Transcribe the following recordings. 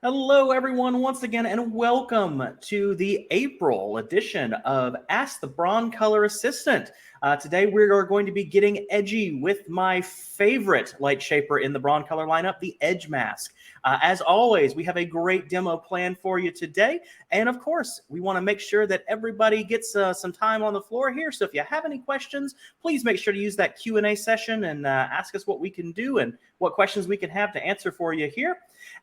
Hello, everyone, once again, and welcome to the April edition of Ask the Broncolor Assistant. Today, we are going to be getting edgy with my favorite light shaper in the Broncolor lineup, the Edgemask. As always, we have a great demo planned for you today. And of course, we want to make sure that everybody gets some time on the floor here. So if you have any questions, please make sure to use that Q&A session and ask us what we can do and what questions we can have to answer for you here.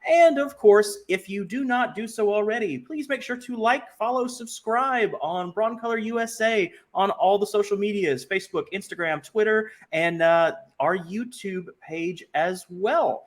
And of course, if you do not do so already, please make sure to like, follow, subscribe on Broncolor USA on all the social medias, Facebook, Instagram, Twitter, and our YouTube page as well.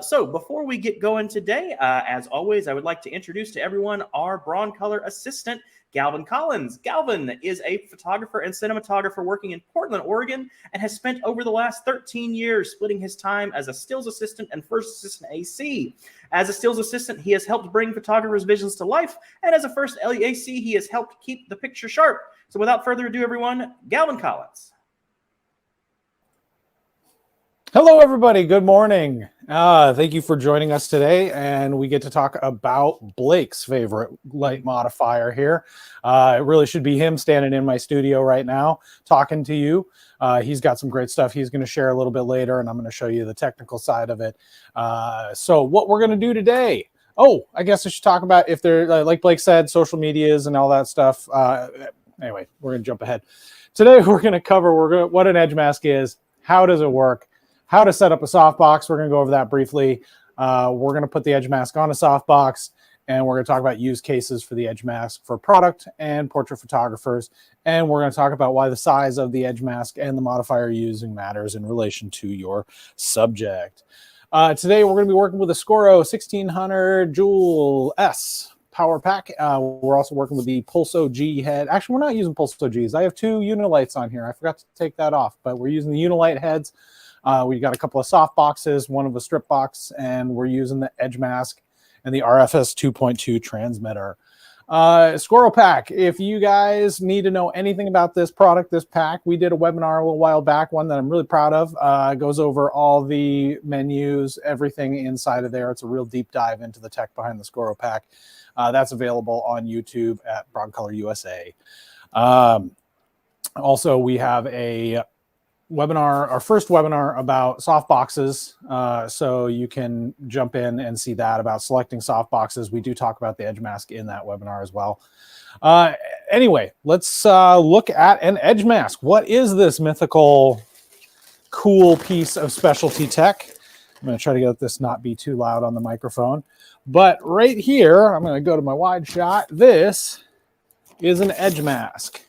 So before we get going today, as always, I would like to introduce to everyone our Broncolor assistant, Galvin Collins. Galvin is a photographer and cinematographer working in Portland, Oregon, and has spent over the last 13 years splitting his time as a stills assistant and first assistant AC. As a stills assistant, he has helped bring photographers' visions to life, and as a first AC, he has helped keep the picture sharp. So without further ado, everyone, Galvin Collins. Hello, everybody. Good morning. Thank you for joining us today, and we get to talk about Blake's favorite light modifier here. It really should be him standing in my studio right now talking to you. He's got some great stuff he's going to share a little bit later, and I'm going to show you the technical side of it. So what we're going to do today, I guess I should talk about, if they're, like Blake said, social medias and all that stuff. Anyway, we're going to jump ahead. Today, we're going to cover what an Edgemask is, how does it work, how to set up a softbox. We're going to go over that briefly. We're going to put the Edgemask on a softbox, and we're going to talk about use cases for the Edgemask for product and portrait photographers. And we're going to talk about why the size of the Edgemask and the modifier you're using matters in relation to your subject. Today, we're going to be working with a Scoro 1600 Joule S power pack. We're also working with the Pulso G head. Actually, we're not using Pulso Gs. I have two Unilights on here. I forgot to take that off, but we're using the Unilight heads. We got a couple of soft boxes, one of a strip box, and we're using the Edgemask and the RFS 2.2 transmitter. Scoro pack. If you guys need to know anything about this product, this pack, we did a webinar a little while back, one that I'm really proud of. It goes over all the menus, everything inside of there. It's a real deep dive into the tech behind the Scoro pack. That's available on YouTube at Broncolor USA. Also, we have a webinar, our first webinar about soft boxes, so you can jump in and see that about selecting soft boxes. We do talk about the Edgemask in that webinar as well. Anyway, let's look at an Edgemask. What is this mythical, cool piece of specialty tech? I'm going to try to get this not be too loud on the microphone. But right here, I'm going to go to my wide shot. This is an Edgemask.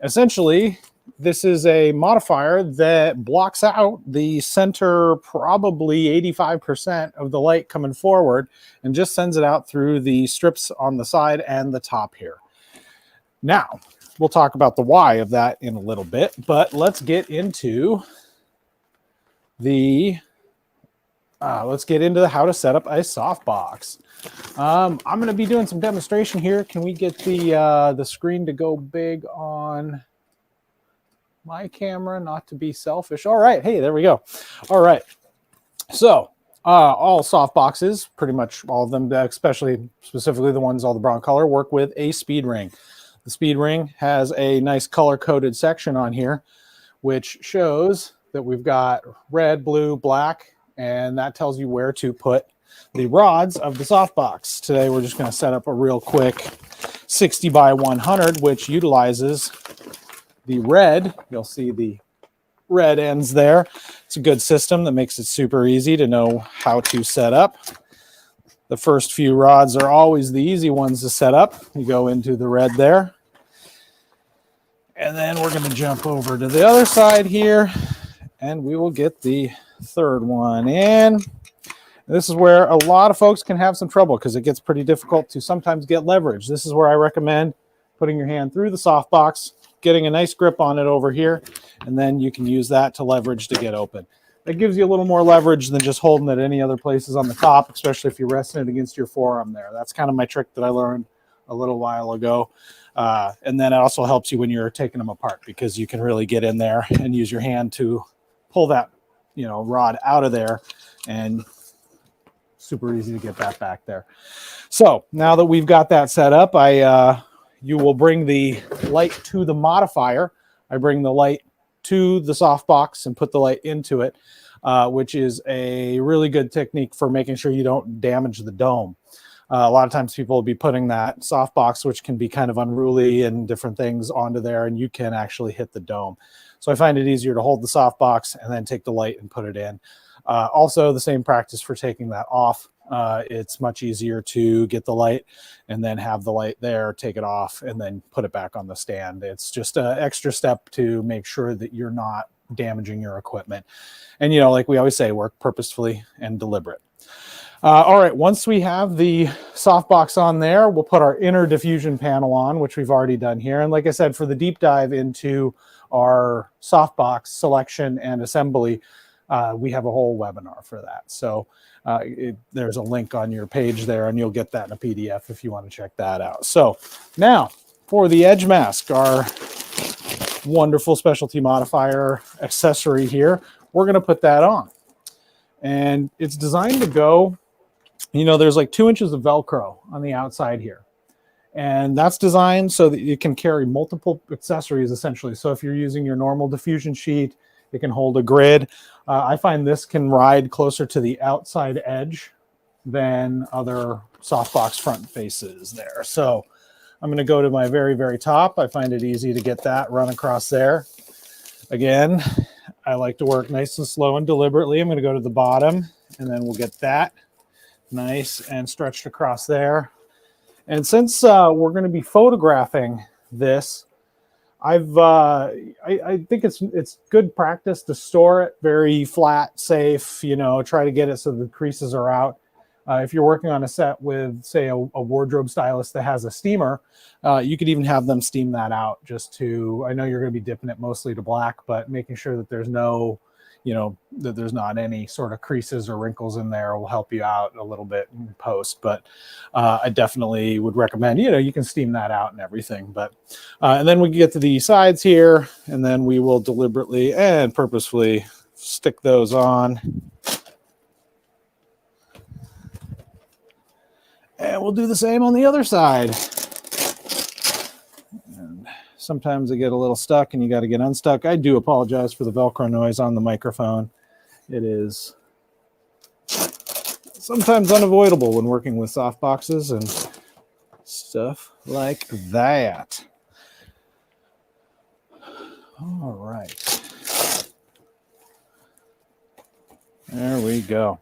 Essentially, this is a modifier that blocks out the center, probably 85% of the light coming forward, and just sends it out through the strips on the side and the top here. Now, we'll talk about the why of that in a little bit, but let's get into the how to set up a softbox. I'm going to be doing some demonstration here. Can we get the screen to go big on my camera, not to be selfish? All right. Hey, there we go. All right. So all soft boxes, pretty much all of them, specifically the ones all the Broncolor, work with a speed ring. The speed ring has a nice color-coded section on here, which shows that we've got red, blue, black, and that tells you where to put the rods of the softbox. Today, we're just going to set up a real quick 60 by 100, which utilizes the red. You'll see the red ends there. It's a good system that makes it super easy to know how to set up. The first few rods are always the easy ones to set up. You go into the red there. And then we're going to jump over to the other side here, and we will get the third one in. This is where a lot of folks can have some trouble because it gets pretty difficult to sometimes get leverage. This is where I recommend putting your hand through the softbox, getting a nice grip on it over here, and then you can use that to leverage to get open. That gives you a little more leverage than just holding it any other places on the top, especially if you're resting it against your forearm there. That's kind of my trick that I learned a little while ago. And then it also helps you when you're taking them apart because you can really get in there and use your hand to pull that, rod out of there and super easy to get that back there. So now that we've got that set up, you will bring the light to the modifier. I bring the light to the softbox and put the light into it, which is a really good technique for making sure you don't damage the dome. A lot of times people will be putting that softbox, which can be kind of unruly and different things, onto there, and you can actually hit the dome. So I find it easier to hold the softbox and then take the light and put it in. Also, the same practice for taking that off. It's much easier to get the light and then have the light there, take it off, and then put it back on the stand. It's just an extra step to make sure that you're not damaging your equipment. And, you know, like we always say, work purposefully and deliberate. All right, once we have the softbox on there, we'll put our inner diffusion panel on, which we've already done here. And like I said, for the deep dive into our softbox selection and assembly, we have a whole webinar for that. So there's a link on your page there, and you'll get that in a PDF if you want to check that out. So now for the Edgemask, our wonderful specialty modifier accessory here, we're going to put that on. And it's designed to go, you know, there's like 2 inches of Velcro on the outside here. And that's designed so that you can carry multiple accessories essentially. So if you're using your normal diffusion sheet, it can hold a grid. I find this can ride closer to the outside edge than other softbox front faces there. So I'm going to go to my very, very top. I find it easy to get that run across there. Again, I like to work nice and slow and deliberately. I'm going to go to the bottom, and then we'll get that nice and stretched across there. And since we're going to be photographing this, I think it's good practice to store it very flat, safe, you know, try to get it so the creases are out. If you're working on a set with, say, a wardrobe stylist that has a steamer, you could even have them steam that out just to, I know you're going to be dipping it mostly to black, but making sure that there's no, you know, that there's not any sort of creases or wrinkles in there will help you out a little bit in post. But I definitely would recommend, you know, you can steam that out and everything. But and then we get to the sides here, and then we will deliberately and purposefully stick those on. And we'll do the same on the other side. And sometimes they get a little stuck and you got to get unstuck. I do apologize for the Velcro noise on the microphone. It is sometimes unavoidable when working with soft boxes and stuff like that. All right. There we go.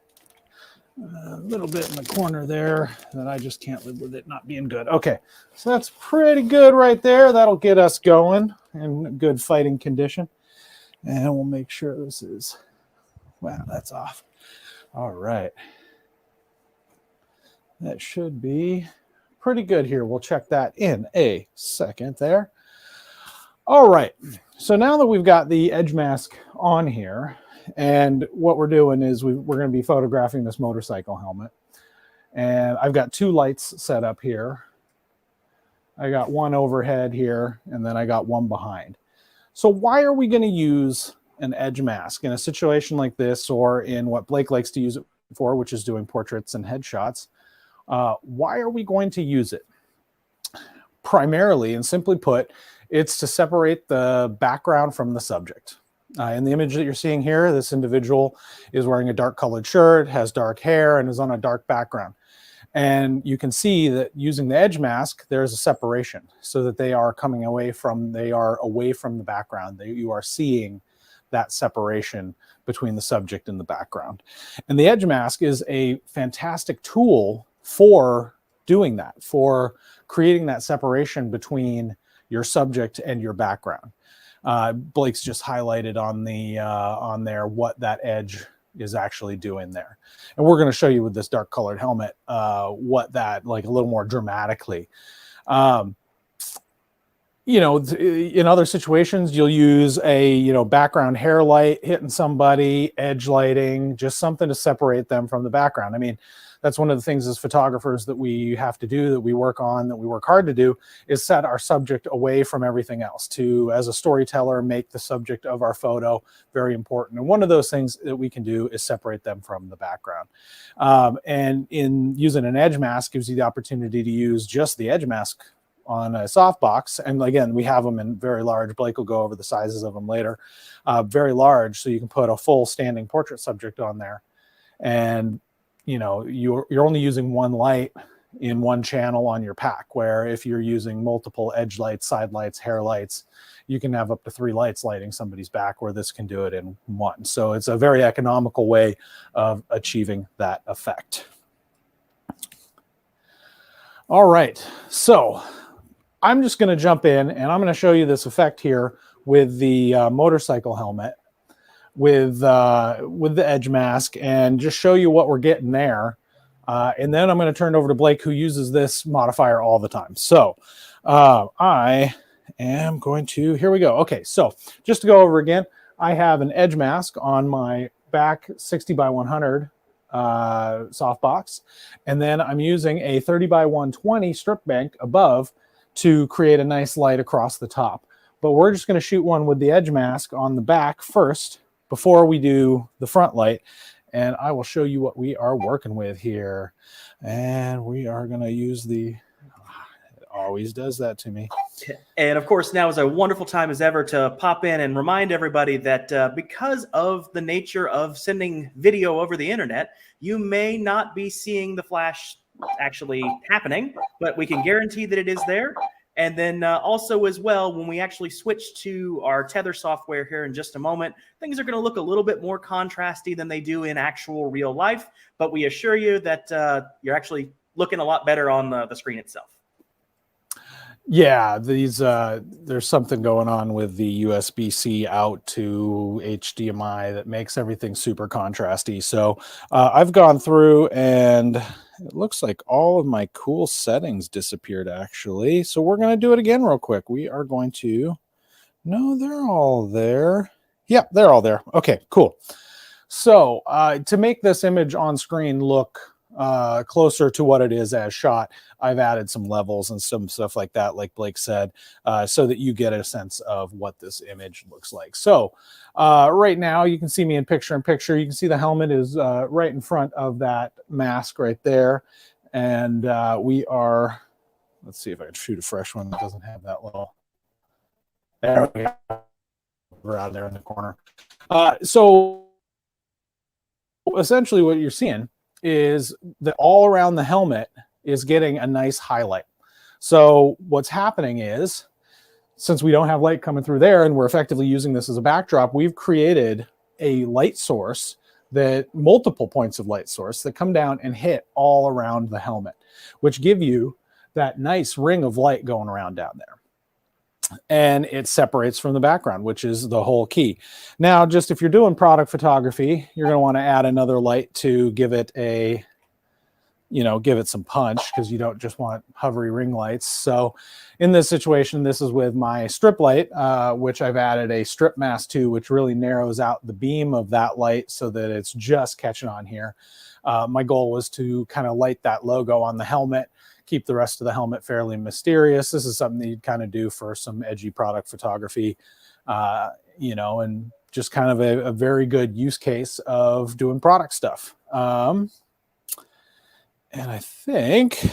A little bit in the corner there that I just can't live with it not being good. Okay, so that's pretty good right there. That'll get us going in good fighting condition. And we'll make sure this is, wow, that's off. All right. That should be pretty good here. We'll check that in a second there. All right, so now that we've got the Edgemask on here, and what we're doing is we're going to be photographing this motorcycle helmet. And I've got 2 lights set up here. I got one overhead here, and then I got one behind. So why are we going to use an Edgemask in a situation like this, or in what Blake likes to use it for, which is doing portraits and headshots? Why are we going to use it? Primarily, and simply put, it's to separate the background from the subject. In the image that you're seeing here, this individual is wearing a dark colored shirt, has dark hair, and is on a dark background. And you can see that using the Edgemask, there's a separation so that they are coming away from, the background. You are seeing that separation between the subject and the background. And the Edgemask is a fantastic tool for doing that, for creating that separation between your subject and your background. Blake's just highlighted on there what that edge is actually doing there. And we're going to show you with this dark colored helmet what that, like, a little more dramatically. You know, in other situations, you'll use a, you know, background hair light hitting somebody, edge lighting, just something to separate them from the background. I mean, that's one of the things as photographers that we have to do, that we work on, that we work hard to do, is set our subject away from everything else, to, as a storyteller, make the subject of our photo very important. And one of those things that we can do is separate them from the background. And in using an edge mask gives you the opportunity to use just the edge mask on a softbox. And again, we have them in very large. Blake will go over the sizes of them later. Very large, so you can put a full standing portrait subject on there. And you know, you're only using one light in one channel on your pack, where if you're using multiple edge lights, side lights, hair lights, you can have up to 3 lights lighting somebody's back, where this can do it in one. So it's a very economical way of achieving that effect. All right, so I'm just going to jump in and I'm going to show you this effect here with the motorcycle helmet with the edge mask, and just show you what we're getting there. And then I'm going to turn it over to Blake, who uses this modifier all the time. So I am going to, here we go. Okay, so just to go over again, I have an edge mask on my back 60 by 100 softbox, and then I'm using a 30 by 120 strip bank above to create a nice light across the top. But we're just going to shoot one with the edge mask on the back first before we do the front light, and I will show you what we are working with here. And we are going to use the, it always does that to me. And of course, now is a wonderful time as ever to pop in and remind everybody that because of the nature of sending video over the internet, you may not be seeing the flash actually happening, but we can guarantee that it is there. And then also as well, when we actually switch to our tether software here in just a moment, things are going to look a little bit more contrasty than they do in actual real life. But we assure you that you're actually looking a lot better on the screen itself. Yeah, these there's something going on with the USB-C out to HDMI that makes everything super contrasty. So I've gone through, and it looks like all of my cool settings disappeared actually. So we're going to do it again real quick. We are going to, no, they're all there. Yeah, they're all there. Okay, cool. So to make this image on screen look closer to what it is as shot, I've added some levels and some stuff like that, like Blake said, so that you get a sense of what this image looks like. So right now you can see me in picture in picture. You can see the helmet is right in front of that mask right there. And we are, let's see if I can shoot a fresh one that doesn't have that little, there we go. We're out there in the corner. So essentially what you're seeing is that all around the helmet is getting a nice highlight. So what's happening is, since we don't have light coming through there and we're effectively using this as a backdrop, we've created a light source, that multiple points of light source that come down and hit all around the helmet, which give you that nice ring of light going around down there. And it separates from the background, which is the whole key. Now, just if you're doing product photography, you're going to want to add another light to give it a, you know, give it some punch, because you don't just want hovery ring lights. So in this situation, this is with my strip light, which I've added a strip mask to, which really narrows out the beam of that light so that it's just catching on here. My goal was to kind of light that logo on the helmet, keep the rest of the helmet fairly mysterious. This is something that you'd kind of do for some edgy product photography, you know, and just kind of a very good use case of doing product stuff. And I think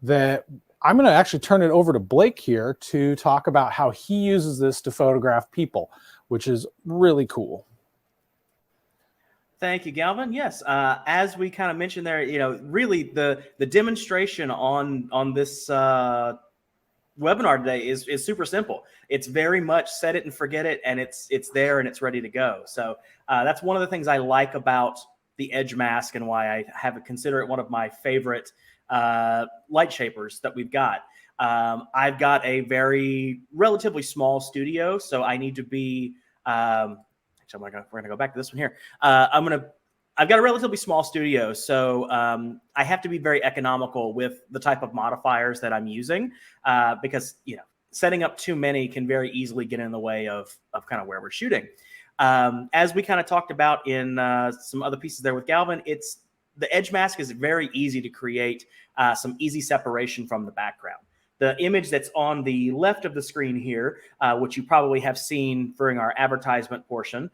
that I'm going to actually turn it over to Blake here to talk about how he uses this to photograph people, which is really cool. Thank you, Galvin. Yes, as we kind of mentioned there, you know, really the demonstration on this webinar today is super simple. It's very much set it and forget it, and it's there and it's ready to go. So that's one of the things I like about the edge mask, and why I have consider it one of my favorite light shapers that we've got. I've got a relatively small studio, so I need to be. Actually, we're gonna go back to this one here. I've got a relatively small studio, so I have to be very economical with the type of modifiers that I'm using, because, you know, setting up too many can very easily get in the way of kind of where we're shooting. As we kind of talked about in some other pieces there with Galvin, it's the edge mask is very easy to create some easy separation from the background. The image that's on the left of the screen here, which you probably have seen during our advertisement portion,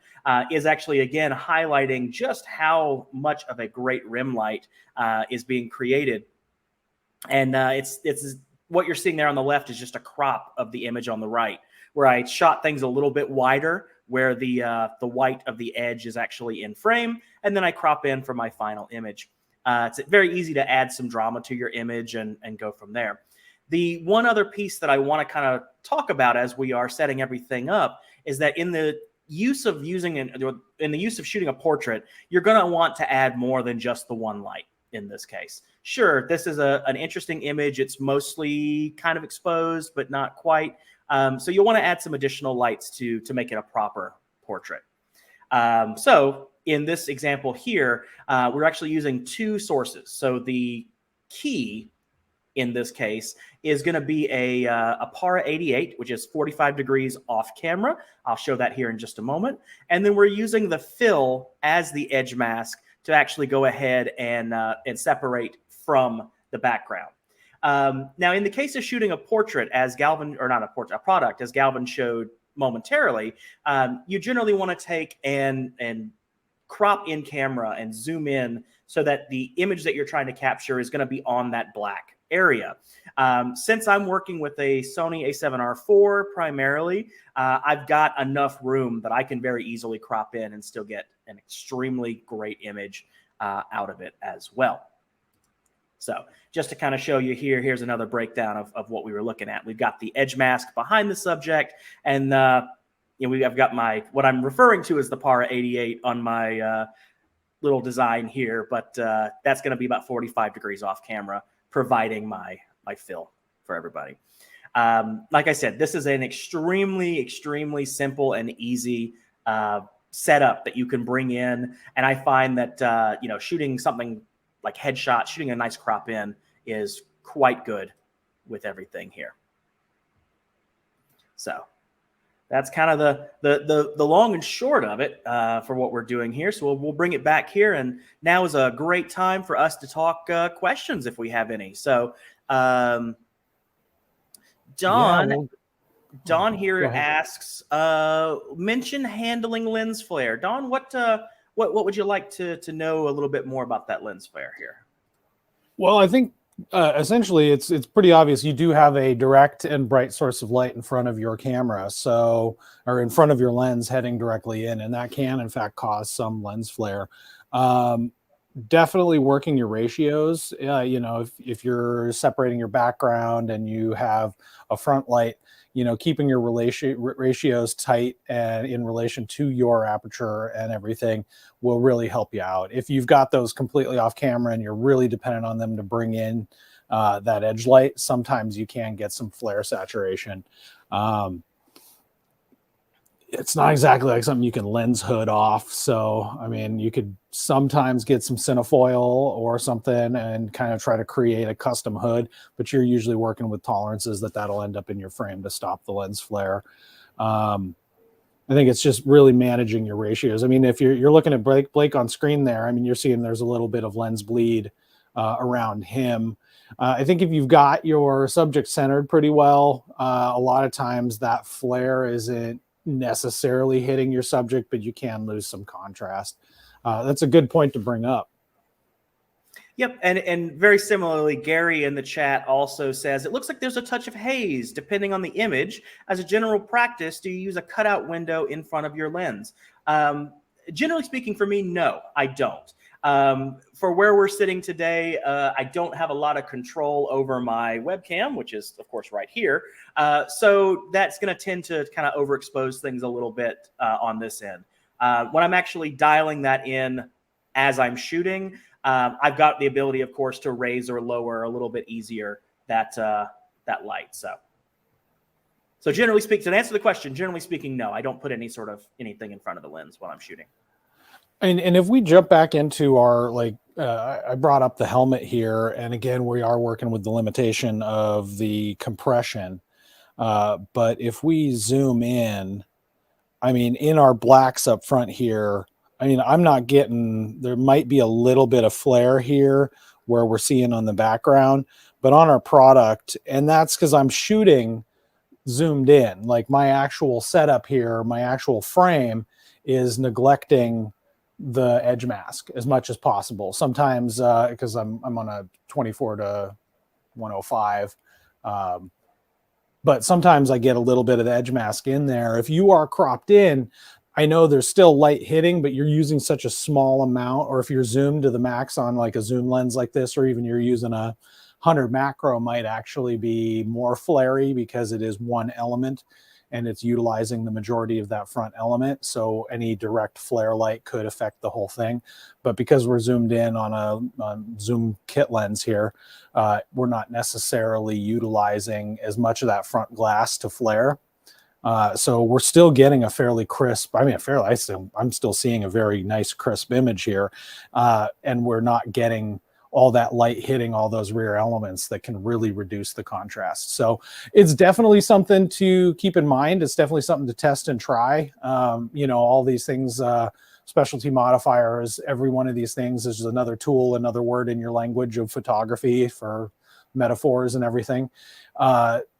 is actually, again, highlighting just how much of a great rim light is being created. And it's what you're seeing there on the left is just a crop of the image on the right, where I shot things a little bit wider, where the white of the edge is actually in frame, and then I crop in for my final image. It's very easy to add some drama to your image and go from there. The one other piece that I want to kind of talk about as we are setting everything up is that in the use of shooting a portrait, you're going to want to add more than just the one light in this case. Sure, this is an interesting image. It's mostly kind of exposed, but not quite. So you'll want to add some additional lights to make it a proper portrait. So in this example here, we're actually using two sources. So the key in this case is going to be a Para 88, which is 45 degrees off camera. I'll show that here in just a moment. And then we're using the fill as the edge mask to actually go ahead and separate from the background. Now, in the case of shooting a portrait, as Galvin, or not a portrait, a product, as Galvin showed momentarily, you generally want to take and crop in camera and zoom in so that the image that you're trying to capture is going to be on that black area. Since I'm working with a Sony a7R IV primarily, I've got enough room that I can very easily crop in and still get an extremely great image out of it as well. So just to kind of show you here, here's another breakdown of what we were looking at. We've got the edge mask behind the subject, and I've got what I'm referring to as the Para 88 on my little design here, but that's going to be about 45 degrees off camera, providing my fill for everybody. Like I said, this is an extremely, extremely simple and easy setup that you can bring in. And I find that, shooting something like headshot, shooting a nice crop in is quite good with everything here. So that's kind of the long and short of it for what we're doing here. So we'll bring it back here. And now is a great time for us to talk questions if we have any. So Don here asks, mention handling lens flare. Don, what would you like to know a little bit more about that lens flare here? Well, I think essentially it's pretty obvious. You do have a direct and bright source of light in front of your camera, or in front of your lens heading directly in, and that can in fact cause some lens flare. Definitely working your ratios. If you're separating your background and you have a front light, keeping your ratios tight and in relation to your aperture and everything will really help you out. If you've got those completely off camera and you're really dependent on them to bring in that edge light, sometimes you can get some flare saturation. It's not exactly like something you can lens hood off. So, I mean, you could sometimes get some cinefoil or something and kind of try to create a custom hood, but you're usually working with tolerances that'll end up in your frame to stop the lens flare. I think it's just really managing your ratios. I mean, if you're looking at Blake on screen there, I mean, you're seeing there's a little bit of lens bleed around him. I think if you've got your subject centered pretty well, a lot of times that flare isn't necessarily hitting your subject, but you can lose some contrast. That's a good point to bring up. Yep, and very similarly, Gary in the chat also says, it looks like there's a touch of haze depending on the image. As a general practice, do you use a cutout window in front of your lens? Generally speaking, for me, no, I don't. For where we're sitting today, I don't have a lot of control over my webcam, which is, of course, right here. So that's going to tend to kind of overexpose things a little bit on this end. When I'm actually dialing that in as I'm shooting, I've got the ability, of course, to raise or lower a little bit easier that light. So generally speaking, to answer the question, generally speaking, no, I don't put anything in front of the lens while I'm shooting. And if we jump back into our, I brought up the helmet here, and again, we are working with the limitation of the compression. But if we zoom in, I mean, in our blacks up front here, I mean, I'm not getting, there might be a little bit of flare here where we're seeing on the background, but on our product, and that's because I'm shooting zoomed in. Like my actual setup here, my actual frame is neglecting the edge mask as much as possible. Sometimes because I'm on a 24 to 105, but sometimes I get a little bit of the edge mask in there. If you are cropped in, I know there's still light hitting, but you're using such a small amount, or if you're zoomed to the max on like a zoom lens like this, or even you're using a 100 macro, might actually be more flary because it is one element and it's utilizing the majority of that front element. So any direct flare light could affect the whole thing. But because we're zoomed in on a zoom kit lens here, we're not necessarily utilizing as much of that front glass to flare. So we're still getting a fairly crisp, I mean, I'm still seeing a very nice crisp image here. And we're not getting all that light hitting all those rear elements that can really reduce the contrast. So it's definitely something to keep in mind. It's definitely something to test and try. You know, all these things, specialty modifiers, every one of these things is another tool, another word in your language of photography for metaphors and everything.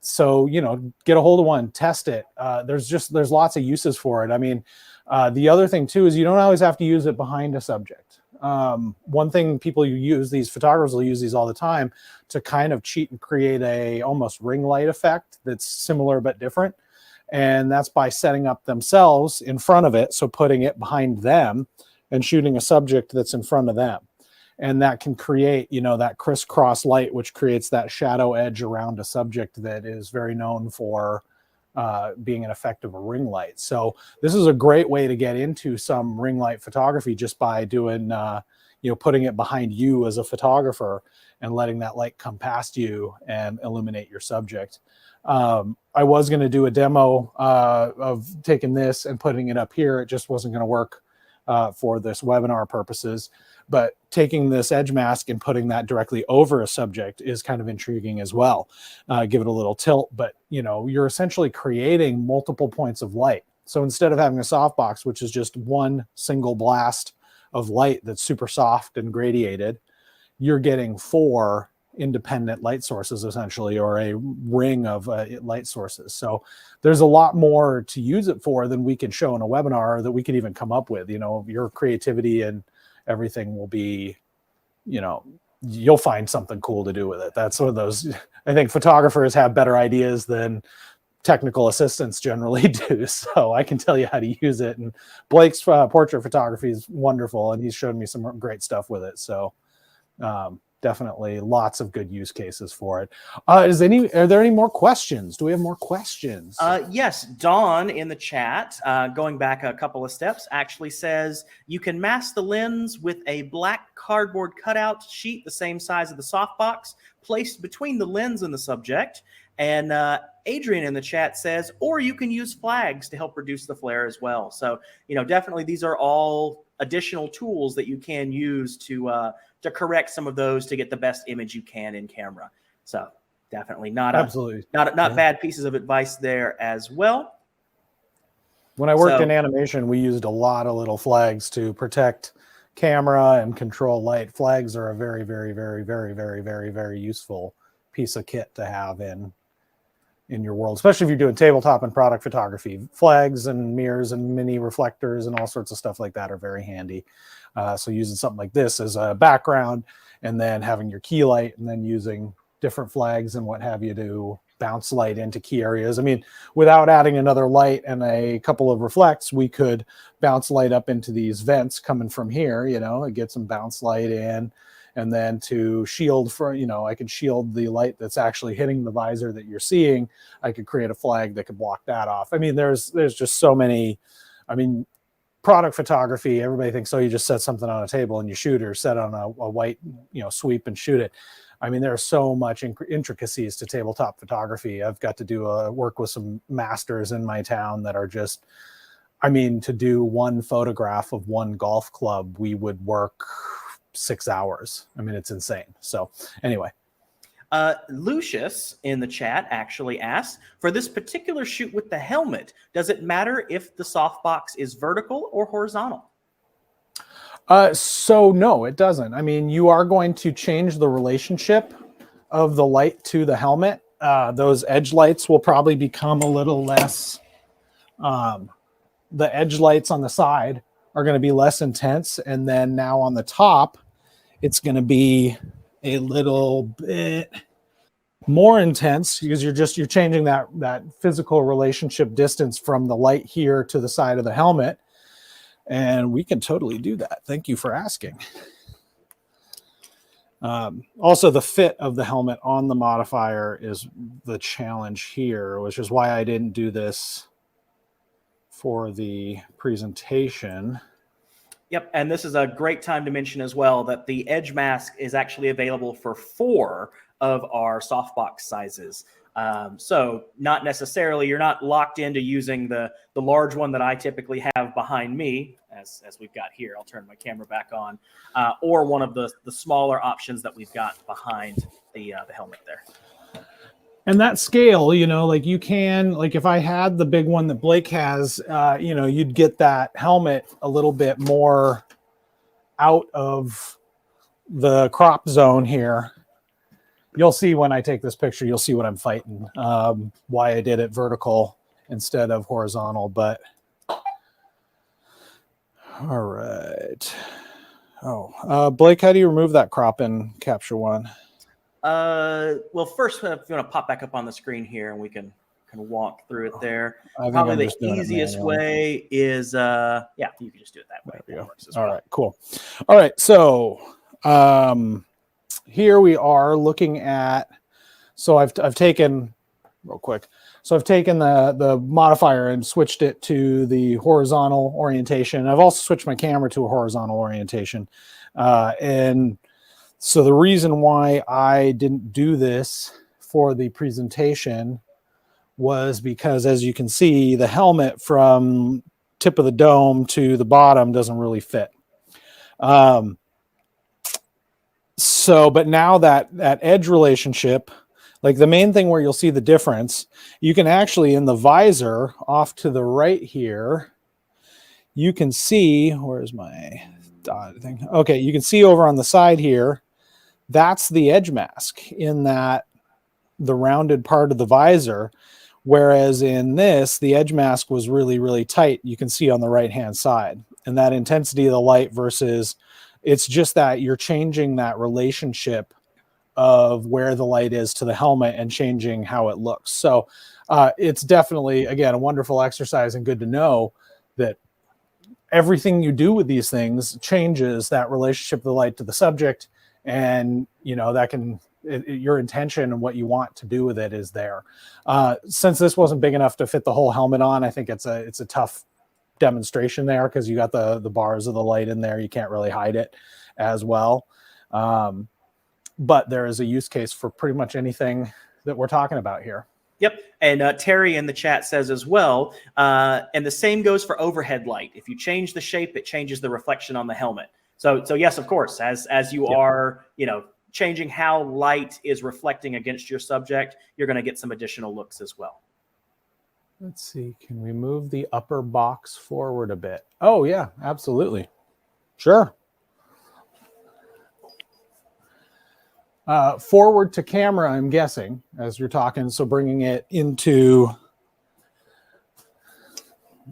So, you know, get a hold of one, test it. There's lots of uses for it. I mean, the other thing too is you don't always have to use it behind a subject. One thing people use, these photographers will use these all the time to kind of cheat and create a almost ring light effect that's similar but different. And that's by setting up themselves in front of it. So putting it behind them and shooting a subject that's in front of them. And that can create, you know, that crisscross light, which creates that shadow edge around a subject that is very known for being an effect of a ring light. So this is a great way to get into some ring light photography just by doing, you know, putting it behind you as a photographer and letting that light come past you and illuminate your subject. I was going to do a demo of taking this and putting it up here. It just wasn't going to work for this webinar purposes. But taking this edge mask and putting that directly over a subject is kind of intriguing as well. Give it a little tilt, but you know, you're essentially creating multiple points of light. So instead of having a softbox, which is just one single blast of light that's super soft and gradiated, you're getting 4 independent light sources essentially, or a ring of light sources. So there's a lot more to use it for than we can show in a webinar that we can even come up with. You know, your creativity and everything will be, you know, you'll find something cool to do with it. That's one of those, I think photographers have better ideas than technical assistants generally do. So I can tell you how to use it. And Blake's portrait photography is wonderful, and he's shown me some great stuff with it. So definitely lots of good use cases for it. Are there any more questions? Do we have more questions? Yes, Dawn in the chat, going back a couple of steps, actually says you can mask the lens with a black cardboard cutout sheet the same size of the softbox placed between the lens and the subject. And Adrian in the chat says, or you can use flags to help reduce the flare as well. So, you know, definitely these are all additional tools that you can use to correct some of those to get the best image you can in camera. So definitely not bad pieces of advice there as well. When I worked in animation, we used a lot of little flags to protect camera and control light. Flags are a very, very, very, very, very, very, very useful piece of kit to have in your world, especially if you're doing tabletop and product photography. Flags and mirrors and mini reflectors and all sorts of stuff like that are very handy. So using something like this as a background, and then having your key light, and then using different flags and what have you to bounce light into key areas. I mean, without adding another light and a couple of reflects, we could bounce light up into these vents coming from here, you know, and get some bounce light in. And then to shield for, you know, I could shield the light that's actually hitting the visor that you're seeing. I could create a flag that could block that off. I mean, there's just so many, I mean, product photography, everybody thinks, oh, you just set something on a table and you shoot, or set on a white, you know, sweep and shoot it. I mean, there are so much intricacies to tabletop photography. I've got to do work with some masters in my town that are just, I mean, to do one photograph of one golf club, we would work 6 hours. I mean, it's insane. So anyway. Lucius in the chat actually asked, for this particular shoot with the helmet, does it matter if the softbox is vertical or horizontal? So no, it doesn't. I mean, you are going to change the relationship of the light to the helmet. Those edge lights will probably become a little less. The edge lights on the side are going to be less intense, and then now on the top, it's going to be a little bit more intense because you're changing that physical relationship distance from the light here to the side of the helmet. And we can totally do that. Thank you for asking. Also, the fit of the helmet on the modifier is the challenge here, which is why I didn't do this for the presentation. Yep, and this is a great time to mention as well that the Edgemask is actually available for 4 of our softbox sizes. So not necessarily, you're not locked into using the large one that I typically have behind me, as we've got here. I'll turn my camera back on, or one of the smaller options that we've got behind the helmet there. And that scale, you know, like you can, like if I had the big one that Blake has, you know, you'd get that helmet a little bit more out of the crop zone here. You'll see when I take this picture, you'll see what I'm fighting, why I did it vertical instead of horizontal. But all right. Oh, Blake, how do you remove that crop in Capture One? Well, first, if you want to pop back up on the screen here, and we can walk through it there. I think Probably I'm the just doing it easiest manually. way is, yeah, you can just do it that way. There we That go. works as All well. right, cool. All right, so here we are looking at. So I've taken real quick. So I've taken the modifier and switched it to the horizontal orientation. I've also switched my camera to a horizontal orientation, and so the reason why I didn't do this for the presentation was because, as you can see, the helmet from tip of the dome to the bottom doesn't really fit. So, but now that edge relationship, like the main thing where you'll see the difference, you can actually, in the visor off to the right here, you can see, where's my dot thing? Okay, you can see over on the side here, that's the edge mask in that the rounded part of the visor. Whereas in this, the edge mask was really, really tight. You can see on the right-hand side, and that intensity of the light versus, it's just that you're changing that relationship of where the light is to the helmet and changing how it looks. So it's definitely, again, a wonderful exercise and good to know that everything you do with these things changes that relationship of the light to the subject. And, you know, that can, your intention and what you want to do with it is there. Since this wasn't big enough to fit the whole helmet on, I think it's a tough demonstration there because you got the bars of the light in there. You can't really hide it as well. But there is a use case for pretty much anything that we're talking about here. Yep, and Terry in the chat says as well, and the same goes for overhead light. If you change the shape, it changes the reflection on the helmet. So yes, of course, as you are, you know, changing how light is reflecting against your subject, you're going to get some additional looks as well. Let's see, can we move the upper box forward a bit? Oh yeah, absolutely. Sure. Forward to camera, I'm guessing, as you're talking. So bringing it into,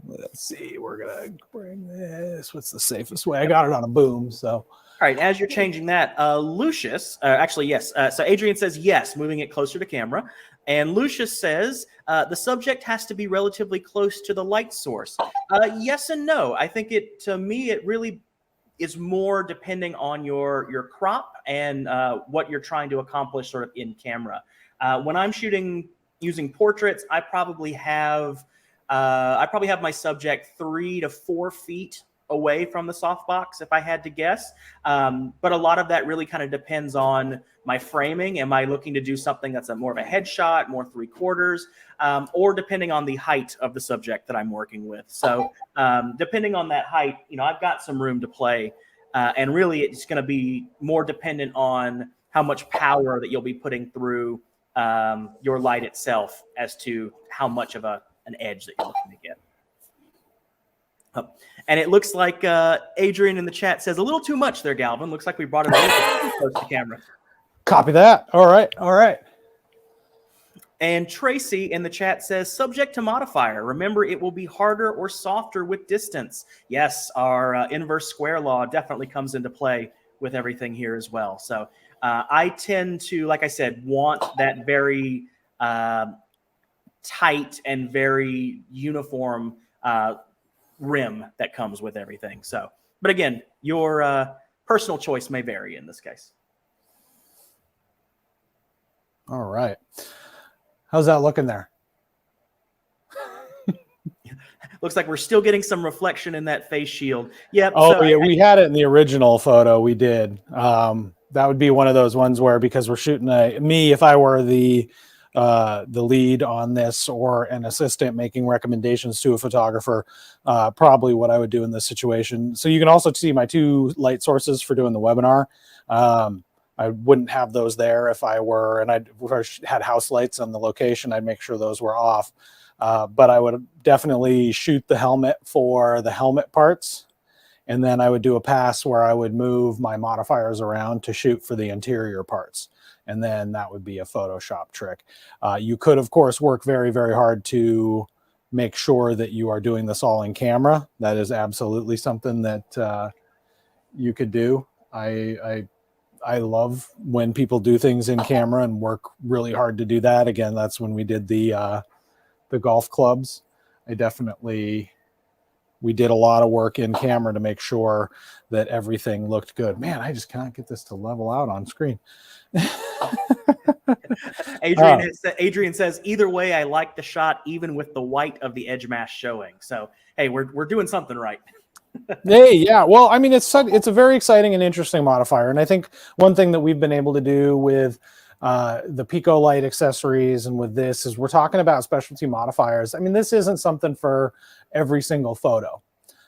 let's see, we're going to bring this. What's the safest way? I got it on a boom, so. All right, as you're changing that, Lucius, actually, yes. So Adrian says yes, moving it closer to camera. And Lucius says the subject has to be relatively close to the light source. Yes and no. I think to me, it really is more depending on your crop and what you're trying to accomplish sort of in camera. When I'm shooting using portraits, I probably have my subject 3 to 4 feet away from the softbox, if I had to guess. But a lot of that really kind of depends on my framing. Am I looking to do something that's more of a headshot, more 3/4, or depending on the height of the subject that I'm working with. So depending on that height, you know, I've got some room to play. And really, it's going to be more dependent on how much power that you'll be putting through your light itself as to how much of an edge that you're looking to get. Oh, and it looks like Adrian in the chat says a little too much there, Galvin. Looks like we brought it a little too close to camera. Copy that. All right. All right. And Tracy in the chat says, subject to modifier. Remember, it will be harder or softer with distance. Yes, our inverse square law definitely comes into play with everything here as well. So I tend to, like I said, want that very tight and very uniform rim that comes with everything. So, but again, your personal choice may vary in this case. All right. How's that looking there? Looks like we're still getting some reflection in that face shield. Yep. Oh, so yeah, we had it in the original photo. We did. That would be one of those ones where, because we're shooting if I were the lead on this or an assistant making recommendations to a photographer, probably what I would do in this situation. So you can also see my 2 light sources for doing the webinar. I wouldn't have those there if I had house lights on the location. I'd make sure those were off. But I would definitely shoot the helmet for the helmet parts. And then I would do a pass where I would move my modifiers around to shoot for the interior parts. And then that would be a Photoshop trick. You could, of course, work very, very hard to make sure that you are doing this all in camera. That is absolutely something that you could do. I love when people do things in camera and work really hard to do that. Again, that's when we did the golf clubs. We did a lot of work in camera to make sure that everything looked good. Man, I just can't get this to level out on screen. Adrian says, either way, I like the shot, even with the white of the edge mask showing. So, hey, we're doing something right. Hey, yeah. Well, I mean, it's a very exciting and interesting modifier. And I think one thing that we've been able to do with the Pico light accessories and with this is we're talking about specialty modifiers. I mean, this isn't something for every single photo.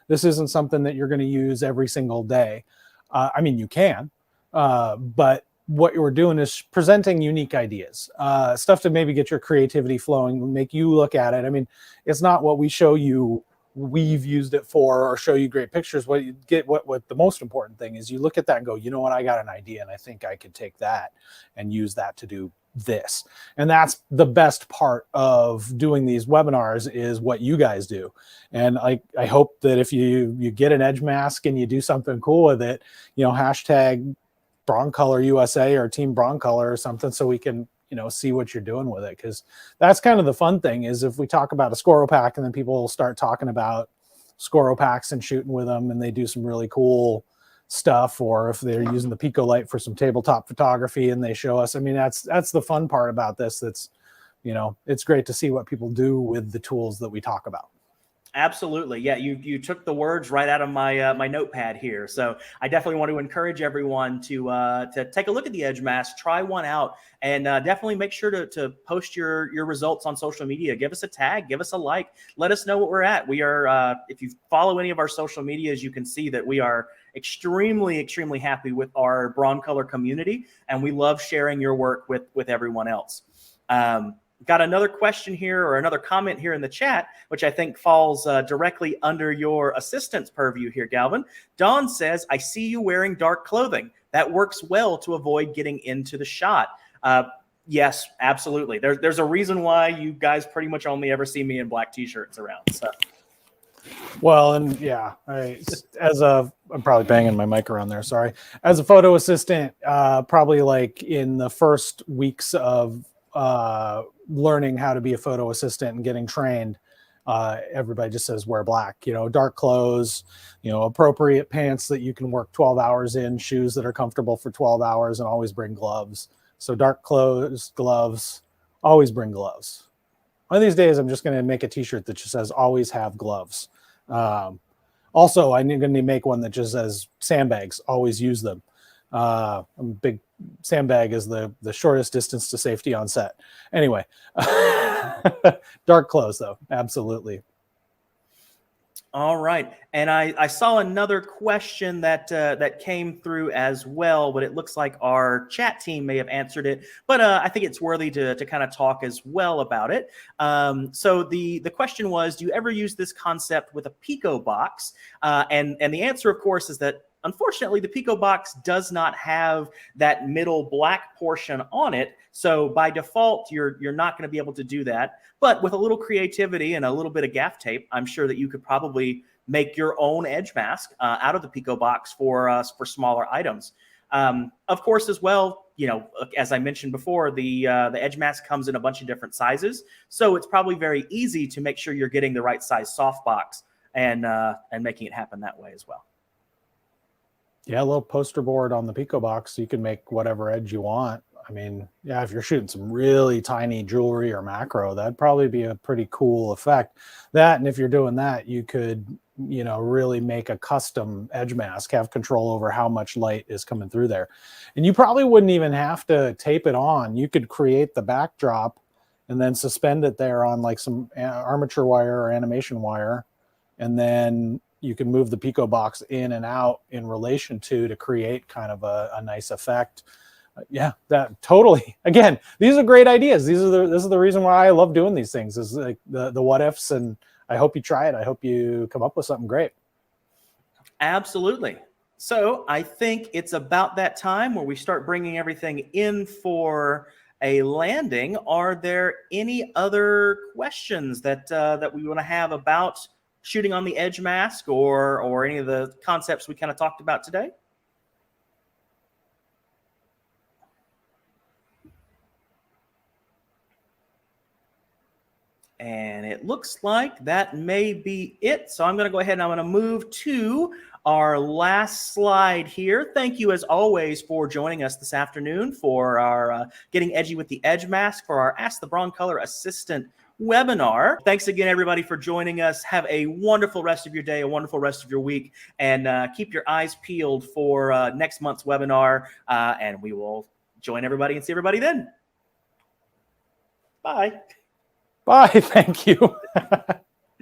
This isn't something that you're going to use every single day. I mean, you can, but what you're doing is presenting unique ideas, stuff to maybe get your creativity flowing, make you look at it. I mean, it's not what we show you we've used it for or show you great pictures. What you get, what the most important thing is, you look at that and go, you know what, I got an idea and I think I could take that and use that to do this. And that's the best part of doing these webinars, is what you guys do. And I hope that if you get an edge mask and you do something cool with it, you know, hashtag Broncolor USA or Team Broncolor or something, so we can, you know, see what you're doing with it. Because that's kind of the fun thing, is if we talk about a Scoro pack and then people start talking about Scoro packs and shooting with them and they do some really cool stuff, or if they're using the Pico light for some tabletop photography and they show us, I mean, that's the fun part about this. That's, you know, it's great to see what people do with the tools that we talk about. Absolutely. Yeah, you took the words right out of my my notepad here. So I definitely want to encourage everyone to take a look at the Edge Mask, try one out, and definitely make sure to post your results on social media. Give us a tag, give us a like, let us know what we're at. We are, if you follow any of our social medias, you can see that we are extremely happy with our Broncolor community, and we love sharing your work with everyone else. Got another question here, or another comment here in the chat, which I think falls directly under your assistant's purview here, Galvin. Dawn says, I see you wearing dark clothing. That works well to avoid getting into the shot. Yes, absolutely. There's a reason why you guys pretty much only ever see me in black t-shirts around. So. Well, and yeah, I'm probably banging my mic around there. Sorry. As a photo assistant, probably like in the first weeks of learning how to be a photo assistant and getting trained, everybody just says wear black, you know, dark clothes, you know, appropriate pants that you can work 12 hours in, shoes that are comfortable for 12 hours, and always bring gloves. So dark clothes, gloves, always bring gloves. One of these days, I'm just going to make a t-shirt that just says always have gloves. Also, I'm going to make one that just says sandbags, always use them. I'm a big sandbag is the shortest distance to safety on set. Anyway, dark clothes though, absolutely. All right, and I saw another question that that came through as well, but it looks like our chat team may have answered it. But I think it's worthy to kind of talk as well about it. So the question was, do you ever use this concept with a Pico box? And the answer, of course, is that unfortunately the Pico box does not have that middle black portion on it. So by default, you're not going to be able to do that. But with a little creativity and a little bit of gaff tape, I'm sure that you could probably make your own edge mask out of the Pico box for smaller items. Of course, as well, you know, as I mentioned before, the edge mask comes in a bunch of different sizes, so it's probably very easy to make sure you're getting the right size softbox and making it happen that way as well. Yeah, a little poster board on the Pico box, you can make whatever edge you want. I mean, yeah, if you're shooting some really tiny jewelry or macro, that'd probably be a pretty cool effect. That, and if you're doing that, you could, you know, really make a custom edge mask, have control over how much light is coming through there. And you probably wouldn't even have to tape it on. You could create the backdrop and then suspend it there on like some armature wire or animation wire. And then you can move the Pico box in and out in relation to create kind of a nice effect. Yeah, that totally. Again, these are great ideas. This is the reason why I love doing these things, is like the what ifs, and I hope you try it. I hope you come up with something great. Absolutely. So I think it's about that time where we start bringing everything in for a landing. Are there any other questions that that we want to have about shooting on the edge mask or any of the concepts we kind of talked about today? And it looks like that may be it. So I'm going to go ahead and I'm going to move to our last slide here. Thank you, as always, for joining us this afternoon for our Getting Edgy with the Edge Mask, for our Ask the Broncolor Assistant webinar. Thanks again, everybody, for joining us. Have a wonderful rest of your day, a wonderful rest of your week, and keep your eyes peeled for next month's webinar, and we will join everybody and see everybody then. Bye. Bye. Thank you.